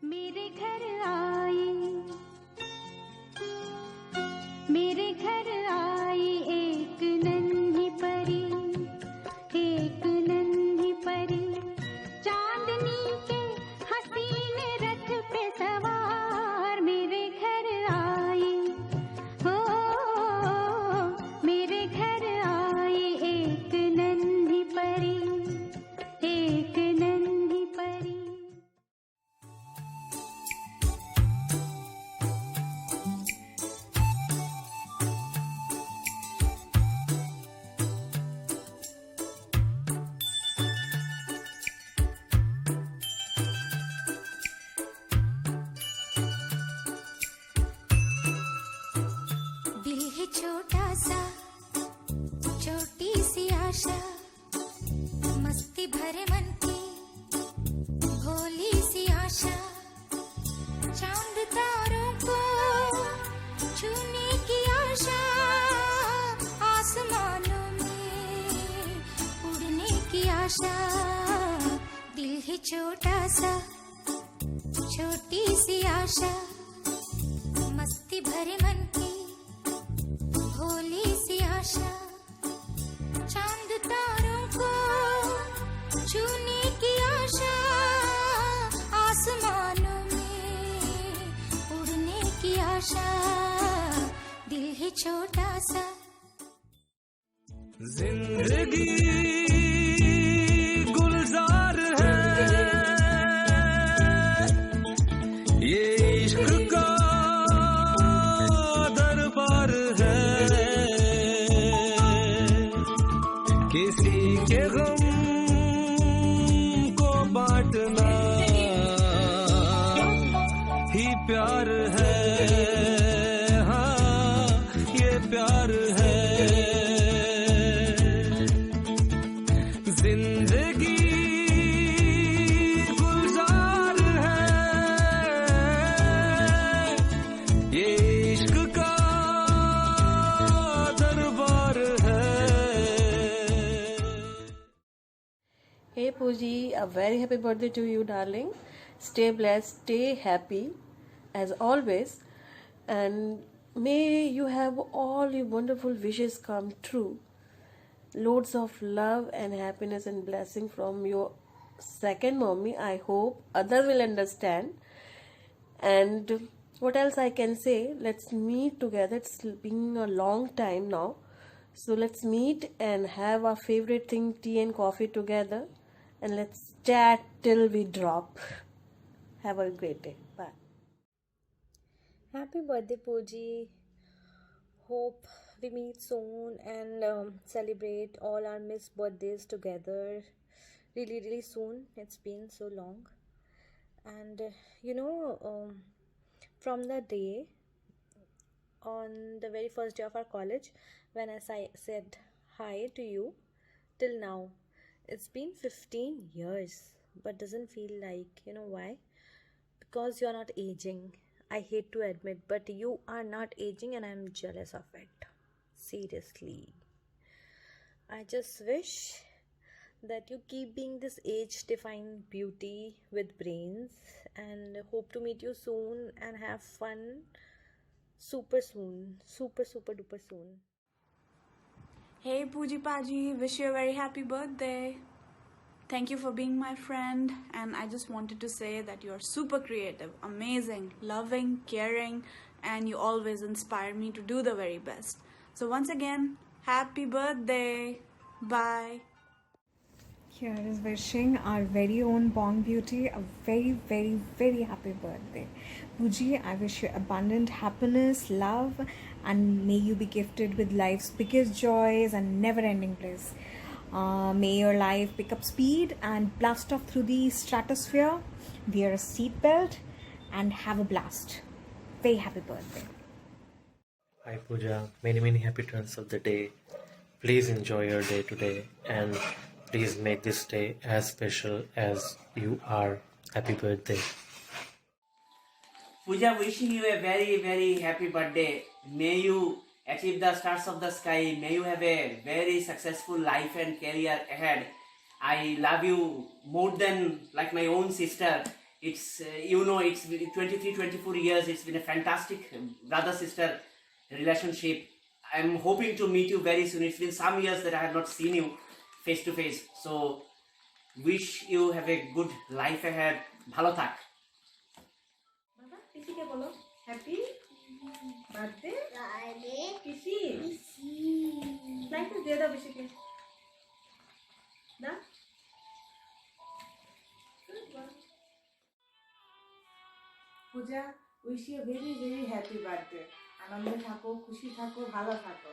मेरे घर आई, मेरे घर आई एक नन्ही परी, एक नन्ही परी, चांदनी के हसीन रथ पे सवार। मेरे घर आई, हो मेरे घर आई एक नन्ही परी, एक नन्ही परी। दिल है छोटा सा, छोटी सी आशा, मस्ती भरे मन की भोली सी आशा, चांद तारों को छूने की आशा, आसमानों में उड़ने की आशा। दिल है छोटा सा, छोटी सी आशा, मस्ती भरे मन की भोली सी आशा, चांद तारों को छूने की आशा, आसमानों में उड़ने की आशा। दिल है छोटा सा। जिंदगी गुलजार है, ये इश्क का दरबार है, किसी के गम को बांटना ही प्यार है, हाँ ये प्यार है। जिंदगी गुलजार है, ये इश्क का दरबार है। Hey Pooji, a very happy birthday to you, darling. Stay blessed, stay happy as always, and may you have all your wonderful wishes come true. Loads of love and happiness and blessing from your second mommy. I hope others will understand. And what else I can say? Let's meet together. It's been a long time now. So let's meet and have our favorite thing, tea and coffee together. And let's chat till we drop. Have a great day. Bye. Happy birthday, Pooji. Hope we meet soon and celebrate all our missed birthdays together really, really soon. It's been so long. And from the day on the very first day of our college, when I said hi to you, till now, it's been 15 years, but doesn't feel like, you know why? Because you're not aging. I hate to admit, but you are not aging and I'm jealous of it. Seriously. I just wish that you keep being this age-defying beauty with brains, and hope to meet you soon and have fun super soon. Super duper soon. Hey Pooji Paji, wish you a very happy birthday. Thank you for being my friend, and I just wanted to say that you are super creative, amazing, loving, caring, and you always inspire me to do the very best. So once again, happy birthday. Bye. Here is wishing our very own Bong Beauty a very, very, very happy birthday. Pooji, I wish you abundant happiness, love, and may you be gifted with life's biggest joys and never-ending bliss. May your life pick up speed and blast off through the stratosphere. Wear a seatbelt and have a blast. Very happy birthday. Hi Pooja, many happy turns of the day. Please enjoy your day today and please make this day as special as you are. Happy birthday. Pooja, wishing you a very happy birthday. May you achieve the stars of the sky. May you have a very successful life and career ahead. I love you more than like my own sister. it's it's been 23-24 years. It's been a fantastic brother sister relationship. I'm hoping to meet you very soon. It's been some years that I have not seen you face to face. So wish you have a good life ahead. Bhalo thak. বাবা পিসিকে বলো happy birthday পিসি লাইটটা দিয়ে দাও পিসিকে না Puja wish you very very happy birthday. আনন্দে থাকো, খুশি থাকো, ভালো থাকো।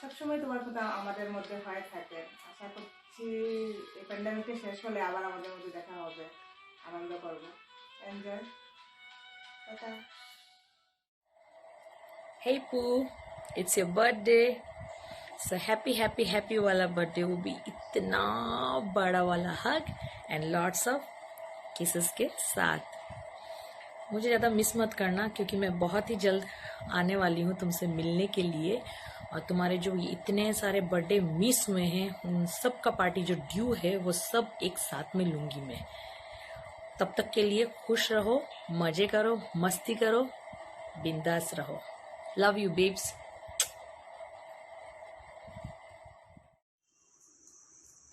সবসময় তোমার কথা আমাদের মধ্যে হয়ে থাকে। আশা করছি এই প্যান্ডামিকটা শেষ হলে আবার আমাদের মধ্যে দেখা হবে, আনন্দ করবো। Enjoy. Tata. Hey Pooh, it's your birthday. So happy wala birthday will be itna bada wala hug and lots of kisses के साथ। मुझे ज़्यादा मिस मत करना क्योंकि मैं बहुत ही जल्द आने वाली हूँ तुमसे मिलने के लिए, और तुम्हारे जो इतने सारे बर्थडे मिस हुए हैं उन सब का पार्टी जो ड्यू है वो सब एक साथ में लूँगी मैं। तब तक के लिए खुश रहो, मज़े करो, मस्ती करो, बिंदास रहो। Love you babes.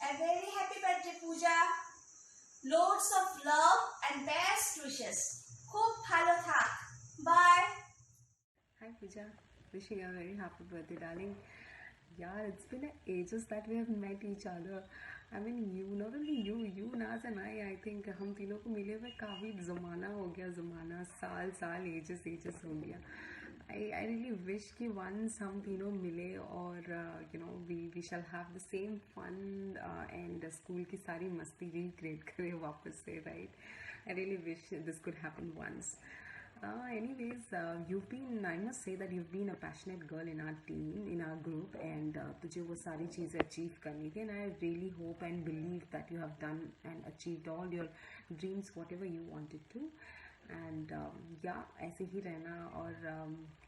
A very happy birthday, Pooja. Loads of love and best wishes. খুব ভালো থাক। Bye. Hi Pooja, wishing you a very happy birthday, darling. Yeah, it's been ages that we have met each other. I mean, not only you, Naz and I think हम तीनों को मिले हुए काफ़ी ज़माना हो गया, साल ages हो गया। I really wish कि once हम तीनों मिले और we shall have the same fun and school की सारी मस्ती recreate करें वापस से, right? I really wish this could happen once. Anyways, I must say that you've been a passionate girl in our team, in our group, and तुझे वो सारी चीज़ें achieve करनी थी, and I really hope and believe that you have done and achieved all your dreams, whatever you wanted to. And ऐसे ही रहना और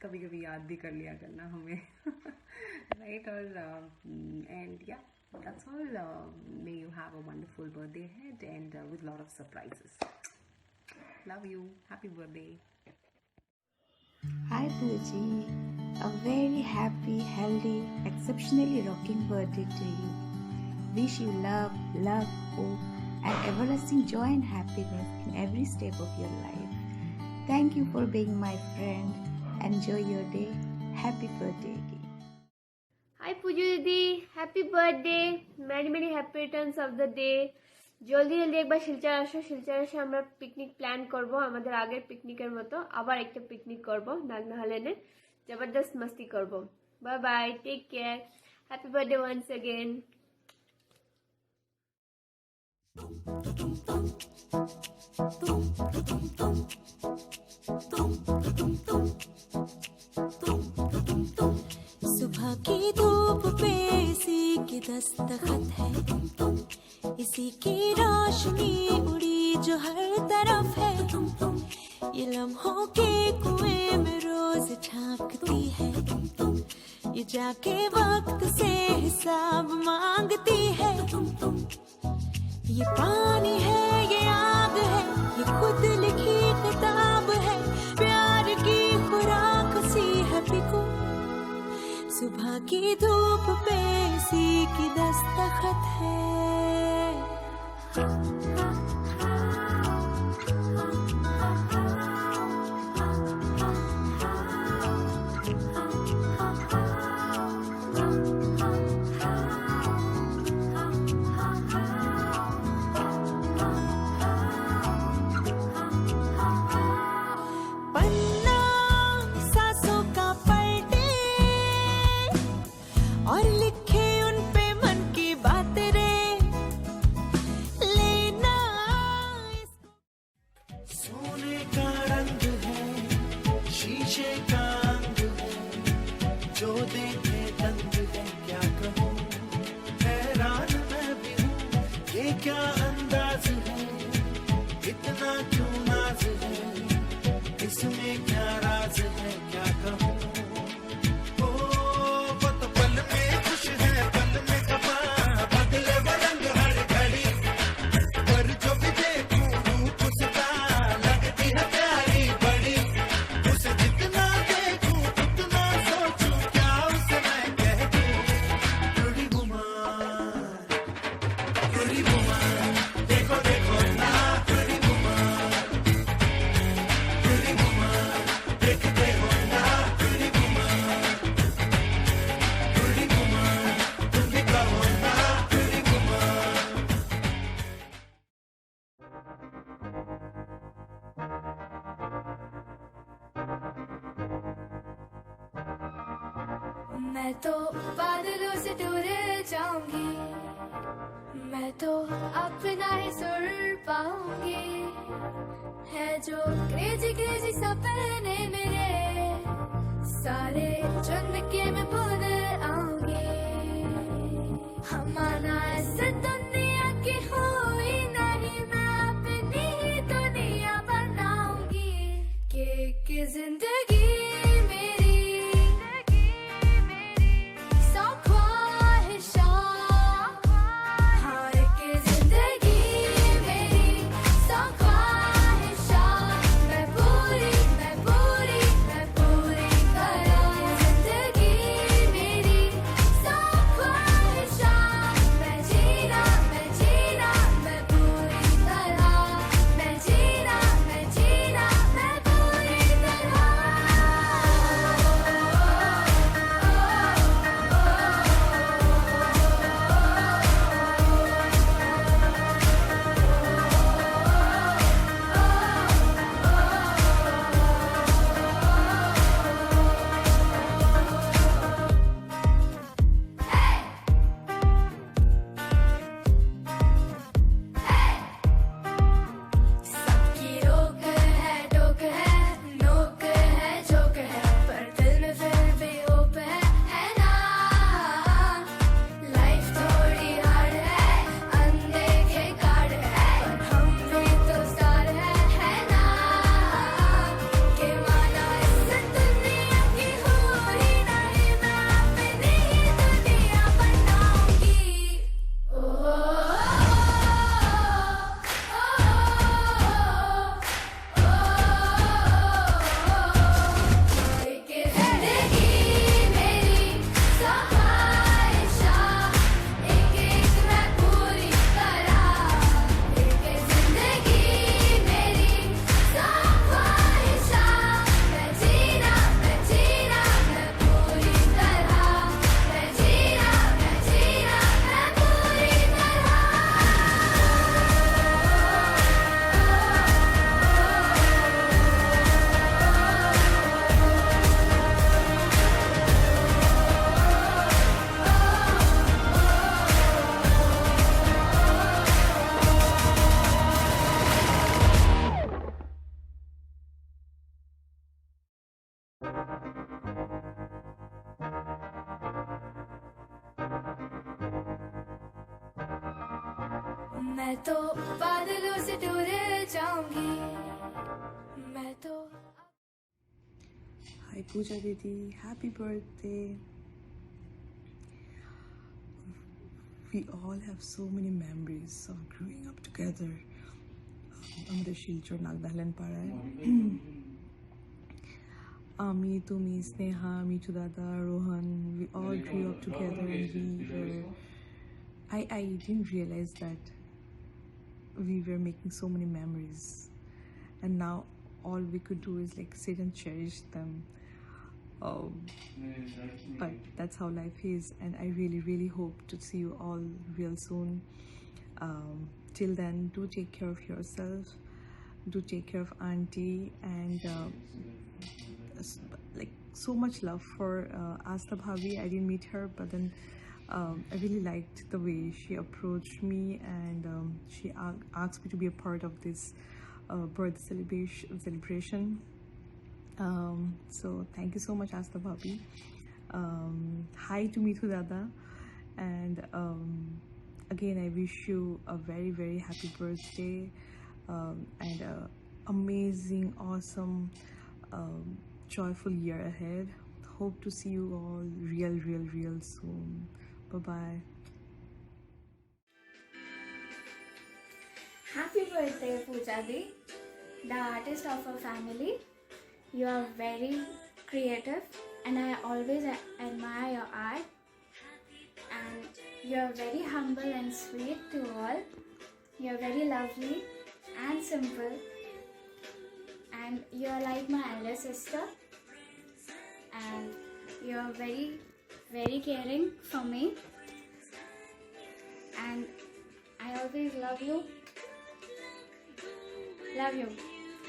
कभी कभी याद भी कर लिया करना हमें right? और and yeah, that's all. May you have a wonderful birthday ahead and with a lot of surprises. Love you. Happy birthday. Hi Pooji, a very happy, healthy, exceptionally rocking birthday to you. Wish you love, hope and everlasting joy and happiness in every step of your life. Thank you for being my friend. Enjoy your day. Happy birthday again. Hi Pooja Didi, happy birthday. Many happy returns of the day. জলদি একবার শিলচর এসে আমরা picnic plan করব, আমাদের আগের পিকনিকের মতো আবার একটা পিকনিক করব নাগনাহালেনে, জবরদস্ত মস্তি করব। Bye bye, take care, happy birthday once again. सुबह की धूप पे इसी की दस्तखत है, इसी की रोशनी उड़ी जो हर तरफ है, ये लम्हों के कुएं में रोज झांकती है, ये जाके वक्त से हिसाब मांगती है। ये पानी है, ये आग है, ये खुद लिखी किताब है, प्यार की खुराक सी है पिको। सुबह की धूप पे इसी की दस्तखत है। मैं तो बादलों से दूर जाऊंगी, मैं तो अपना ही सुर पाऊंगी। है जो क्रेजी क्रेजी सपने मेरे, सारे चुन के मैं भूल आऊंगी। हमारा इस दुनिया की हुई नहीं, मैं अपनी ही दुनिया बनाऊंगी। कि जिंदगी मैं तो बादलों से दूर जाऊंगी, मैं तो। Hi Pooja Didi, happy birthday. We all have so many memories of growing up together. আমাদের শিলচর নাগদাহলেন পাড়ায় আমি, তুমি, স্নেহা, মিঠু দাদা, Rohan, we all grew up together and we were I didn't realize that we were making so many memories, and now all we could do is like sit and cherish them. But that's how life is, and I really hope to see you all real soon. Till then, do take care of yourself, do take care of auntie, and like so much love for Asta Bhabi. I didn't meet her, but then I really liked the way she approached me, and she asked me to be a part of this birthday celebration. So thank you so much, Asta Bhabi. Hi to Mithu Dada, and again I wish you a very happy birthday, and a amazing, awesome, joyful year ahead. Hope to see you all real soon. Bye bye. Happy birthday, Pooja Di, the artist of our family. You are very creative, and I always admire your art. And you are very humble and sweet to all. You are very lovely and simple, and you are like my elder sister. And you are very caring for me, and I always love you. Love you.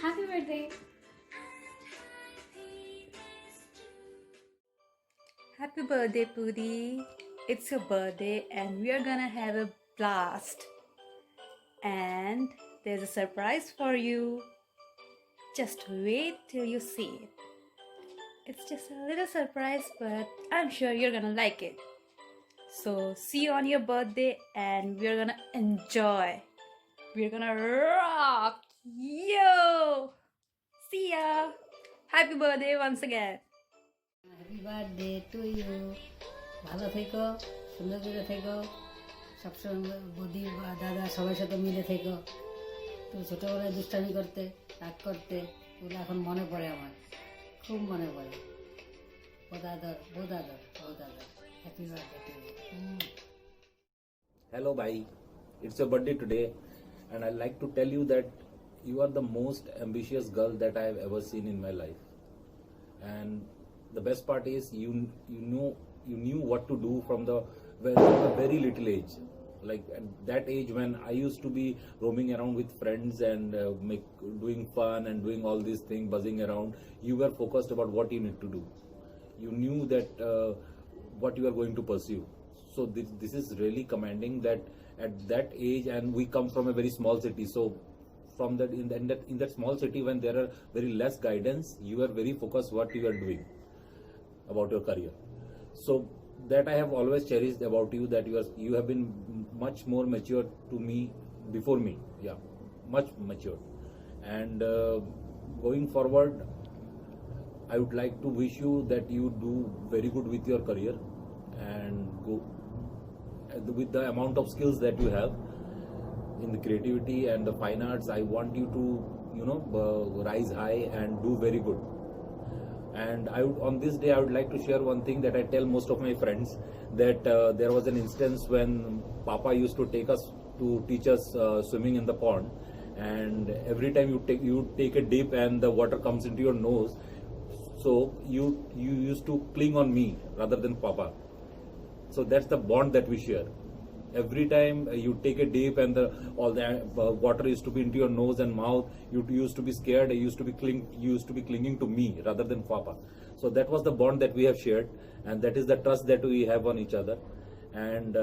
Happy birthday. Happy birthday, Puri. It's your birthday and we are gonna have a blast. And there's a surprise for you. Just wait till you see it. It's just a little surprise, but I'm sure you're gonna like it. So see you on your birthday and we're gonna enjoy. We're gonna rock. Yo! See ya! Happy birthday once again. Happy birthday to you. ভালো থেকো, সুন্দর করে থেকো, সবসময় বৌদি বা দাদা সবার সাথে মিলে থেকো। তুমি ছোটোবেলায় দুষ্টামি করতে, রাগ করতে, ওগুলো এখন মনে পড়ে আমার, খুব মনে পড়ে। বহুত আদর, বহুত আদর, বহুত আদর। Happy birthday to you. Hello, bhai. It's your birthday today, and I'd like to tell you that you are the most ambitious girl that I have ever seen in my life. And the best part is you knew what to do from a very little age. Like at that age when I used to be roaming around with friends and doing fun and doing all these things, buzzing around, you were focused about what you need to do. You knew that what you are going to pursue. So this is really commending that at that age, and we come from a very small city. So from that in that small city, when there are very less guidance, you are very focused what you are doing about your career. So that I have always cherished about you, that you have been much more mature to me before me. Yeah, much mature. And going forward, I would like to wish you that you do very good with your career and go with the amount of skills that you have in the creativity and the fine arts. I want you to rise high and do very good. And on this day I would like to share one thing that I tell most of my friends, that there was an instance when Papa used to take us to teach us swimming in the pond, and every time you take a dip and the water comes into your nose, so you used to cling on me rather than Papa. So that's the bond that we share. Every time you take a dip and all the water used to be into your nose and mouth, you used to be scared. You used to be clinging to me rather than Papa. So that was the bond that we have shared, and that is the trust that we have on each other. And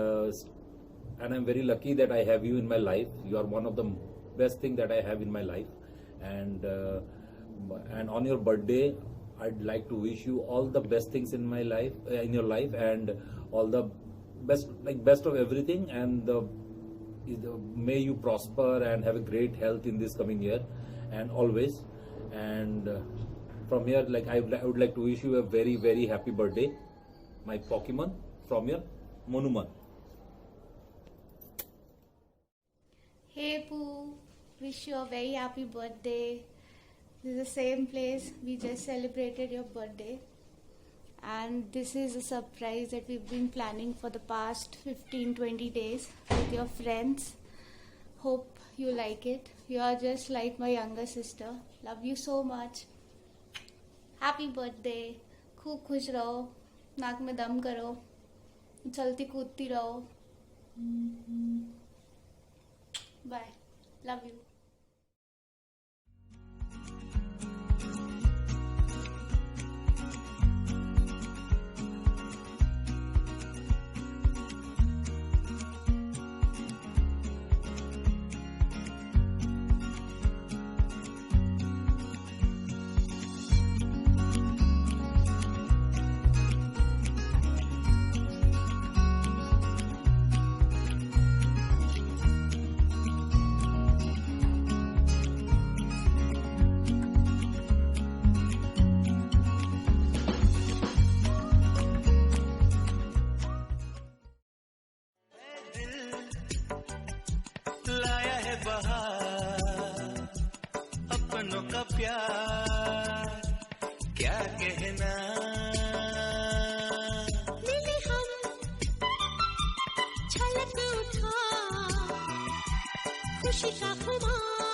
I'm very lucky that I have you in my life. You are one of the best thing that I have in my life. And on your birthday, I'd like to wish you all the best things in my life, in your life, and all the best of everything, and may you prosper and have a great health in this coming year and always. And from here, I would like to wish you a very, very happy birthday, my Pokemon, from your Monuman. Hey Pooh, wish you a very happy birthday. This is the same place we just celebrated your birthday. And this is a surprise that we've been planning for the past 15-20 days with your friends. Hope you like it. You are just like my younger sister. Love you so much. Happy birthday. खूब खुश रहो, नाक में दम करो, चलती कूदती रहो. Bye. Love you. अपनों का प्यार क्या कहना, मिले हम छलक उठा खुशी का खुमार.